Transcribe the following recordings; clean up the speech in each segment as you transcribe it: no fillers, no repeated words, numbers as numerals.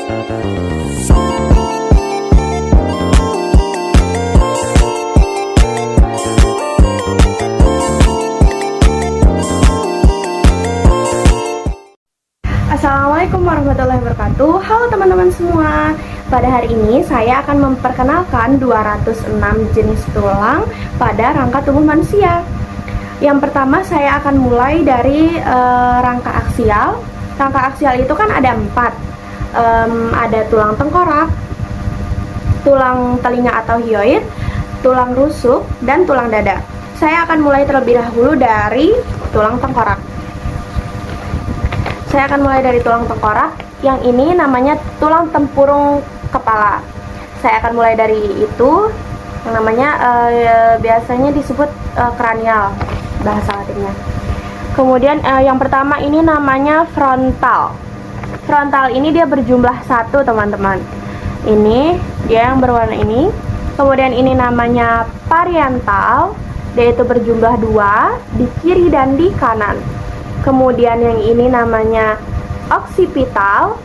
Assalamualaikum warahmatullahi wabarakatuh. Halo teman-teman semua. Pada hari ini saya akan memperkenalkan 206 jenis tulang pada rangka tubuh manusia. Yang pertama saya akan mulai dari rangka aksial. Rangka aksial itu kan ada 4. Ada tulang tengkorak, tulang telinga atau hyoid, tulang rusuk, dan tulang dada. Saya akan mulai terlebih dahulu dari tulang tengkorak. Saya akan mulai dari tulang tengkorak. Yang ini namanya tulang tempurung kepala. Saya akan mulai dari itu, yang namanya biasanya disebut kranial bahasa latinnya. Kemudian yang pertama ini namanya frontal. Frontal ini dia berjumlah 1 teman-teman. Ini dia yang berwarna ini. Kemudian ini namanya parietal, dia itu berjumlah 2 di kiri dan di kanan. Kemudian yang ini namanya occipital,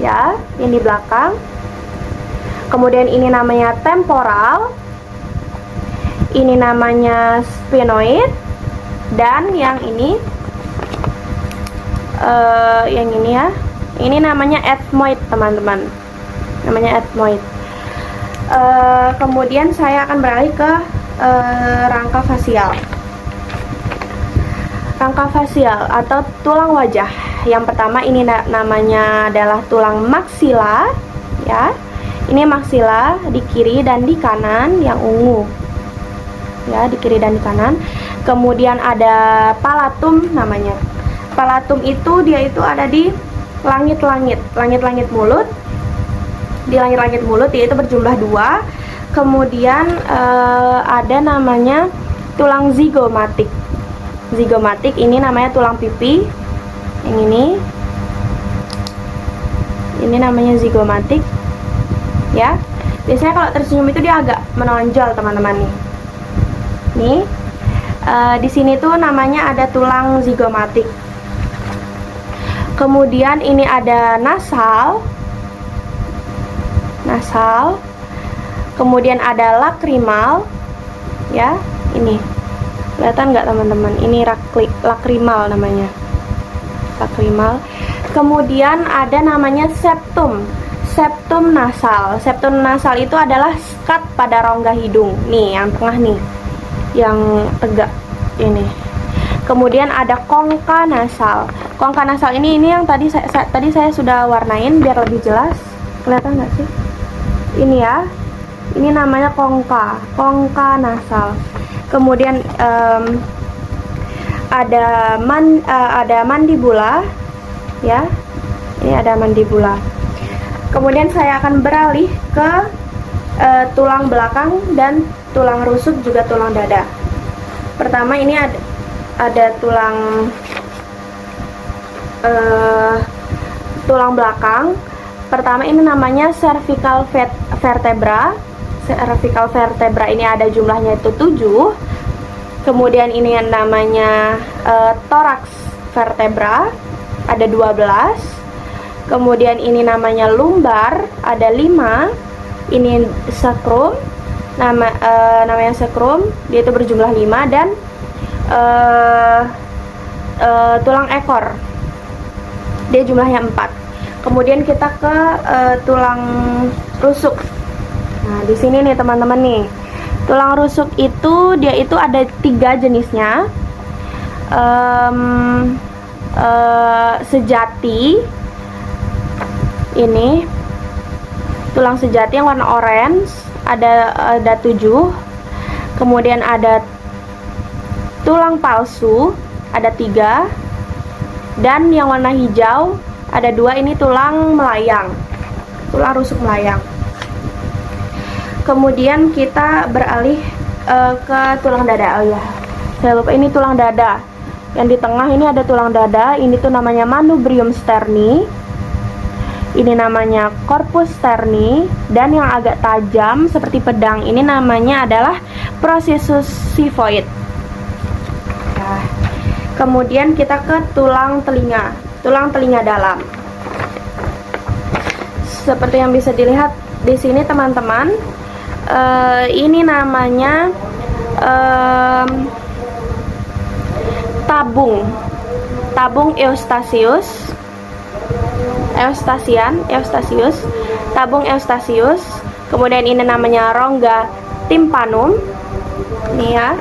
ya, yang di belakang. Kemudian ini namanya temporal, ini namanya sphenoid, dan yang ini ya, ini namanya ethmoid teman-teman, namanya ethmoid. Kemudian saya akan beralih ke rangka fasial. Rangka fasial atau tulang wajah. Yang pertama ini namanya adalah tulang maksila, ya. Ini maksila di kiri dan di kanan yang ungu. Ya, di kiri dan di kanan. Kemudian ada palatum namanya. Palatum itu dia itu ada di langit-langit mulut. Di langit-langit mulut yaitu berjumlah 2. Kemudian ada namanya tulang zigomatik. Zigomatik ini namanya tulang pipi. Yang ini namanya zigomatik, ya. Biasanya kalau tersenyum itu dia agak menonjol teman-teman nih. Nih di sini tuh namanya ada tulang zigomatik. Kemudian ini ada nasal. Kemudian ada lakrimal, ya. Ini kelihatan nggak teman-teman? Ini lakrimal namanya, lakrimal. Kemudian ada namanya septum nasal. Septum nasal itu adalah skat pada rongga hidung. Nih yang tengah nih, yang tegak ini. Kemudian ada kongka nasal. Kongka nasal ini yang tadi saya sudah warnain biar lebih jelas. Kelihatan nggak sih? Ini ya. Ini namanya kongka nasal. Kemudian ada mandibula, ya. Ini ada mandibula. Kemudian saya akan beralih ke tulang belakang dan tulang rusuk juga tulang dada. Pertama ini ada tulang belakang. Pertama ini namanya cervical vertebra. Cervical vertebra ini ada jumlahnya itu 7. Kemudian ini yang namanya thorax vertebra, ada 12. Kemudian ini namanya lumbar, ada 5. Ini sacrum, namanya sacrum, dia itu berjumlah 5. Dan tulang ekor, dia jumlahnya 4. Kemudian kita ke tulang rusuk. Nah, di sini nih teman-teman nih. Tulang rusuk itu dia itu ada 3 jenisnya. Sejati. Ini tulang sejati yang warna orange, ada 7. Kemudian ada tulang palsu, ada 3. Dan yang warna hijau ada 2, ini tulang melayang. Tulang rusuk melayang. Kemudian kita beralih ke tulang dada. Oh ya, saya lupa, ini tulang dada. Yang di tengah ini ada tulang dada. Ini tuh namanya manubrium sterni. Ini namanya corpus sterni. Dan yang agak tajam seperti pedang ini namanya adalah processus xiphoid. Nah, kemudian kita ke tulang telinga dalam. seperti yang bisa dilihat di sini teman-teman, ini namanya tabung Eustasius, tabung Eustasius. Kemudian ini namanya rongga tympanum, nih ya,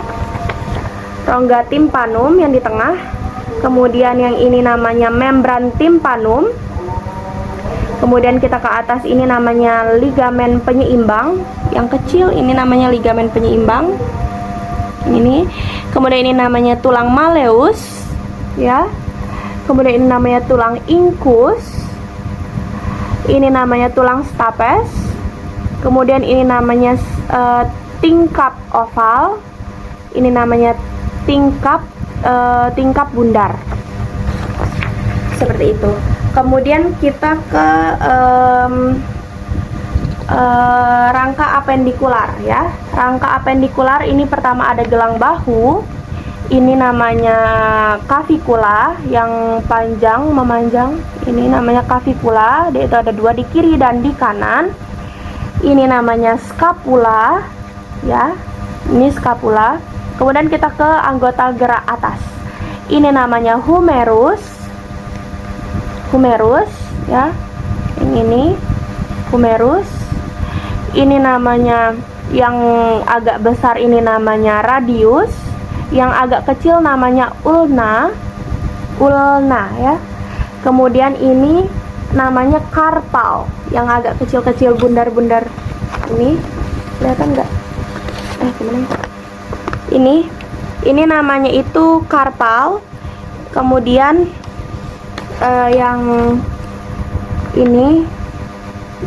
rongga tympanum yang di tengah. Kemudian yang ini namanya membran tympanum. Kemudian kita ke atas, ini namanya ligamen penyeimbang. Yang kecil ini namanya ligamen penyeimbang. Ini. Kemudian ini namanya tulang malleus, ya. Kemudian ini namanya tulang incus. Ini namanya tulang stapes. Kemudian ini namanya tingkap oval. Ini namanya tingkap bundar. Seperti itu. Kemudian kita ke rangka apendikular, ya. Rangka apendikular ini pertama ada gelang bahu. Ini namanya cavicula, yang panjang memanjang. Ini namanya cavicula. Dia itu ada dua, di kiri dan di kanan. Ini namanya scapula, ya. Ini scapula. Kemudian kita ke anggota gerak atas. Ini namanya humerus, ya. Yang ini humerus. Ini namanya, yang agak besar ini namanya radius, yang agak kecil namanya ulna, ya. Kemudian ini namanya karpal, yang agak kecil-kecil bundar-bundar. Ini kelihatan nggak? Gimana? Ini namanya itu karpal. Kemudian yang ini,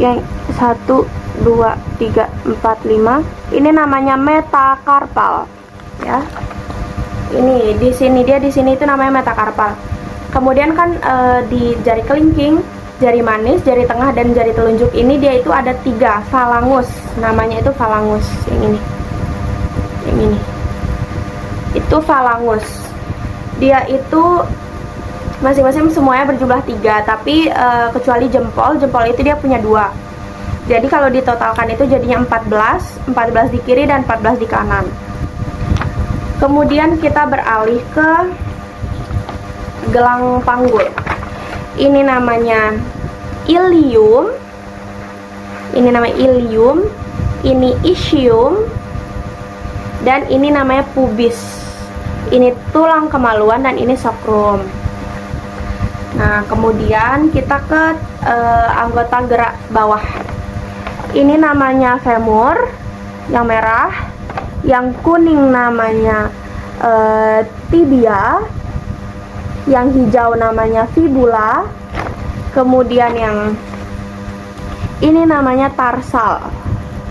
yang 1, 2, 3, 4, 5, ini namanya metakarpal, ya. Ini di sini itu namanya metakarpal. Kemudian kan di jari kelingking, jari manis, jari tengah, dan jari telunjuk ini dia itu ada 3 falangus, namanya itu falangus. Yang ini itu falangus. Dia itu masing-masing semuanya berjumlah 3, tapi kecuali jempol itu dia punya 2. Jadi kalau ditotalkan itu jadinya 14 di kiri dan 14 di kanan. Kemudian kita beralih ke gelang panggul. Ini namanya ilium. Ini ischium, dan ini namanya pubis. Ini tulang kemaluan dan ini sacrum. Nah, kemudian kita ke anggota gerak bawah. Ini namanya femur, yang merah. Yang kuning namanya tibia. Yang hijau namanya fibula. Kemudian yang ini namanya tarsal,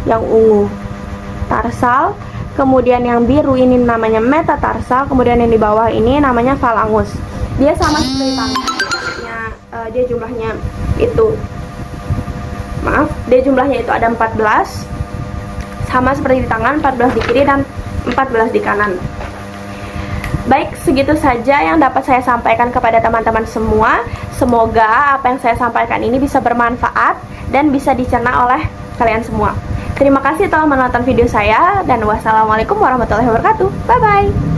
yang ungu, tarsal. Kemudian yang biru ini namanya metatarsal. Kemudian yang di bawah ini namanya falangus. Dia sama seperti tangannya, dia jumlahnya itu, dia jumlahnya itu ada 14, sama seperti di tangan, 14 di kiri dan 14 di kanan. Baik, segitu saja yang dapat saya sampaikan kepada teman-teman semua. Semoga apa yang saya sampaikan ini bisa bermanfaat dan bisa dicerna oleh kalian semua. Terima kasih telah menonton video saya, dan wassalamualaikum warahmatullahi wabarakatuh. Bye-bye.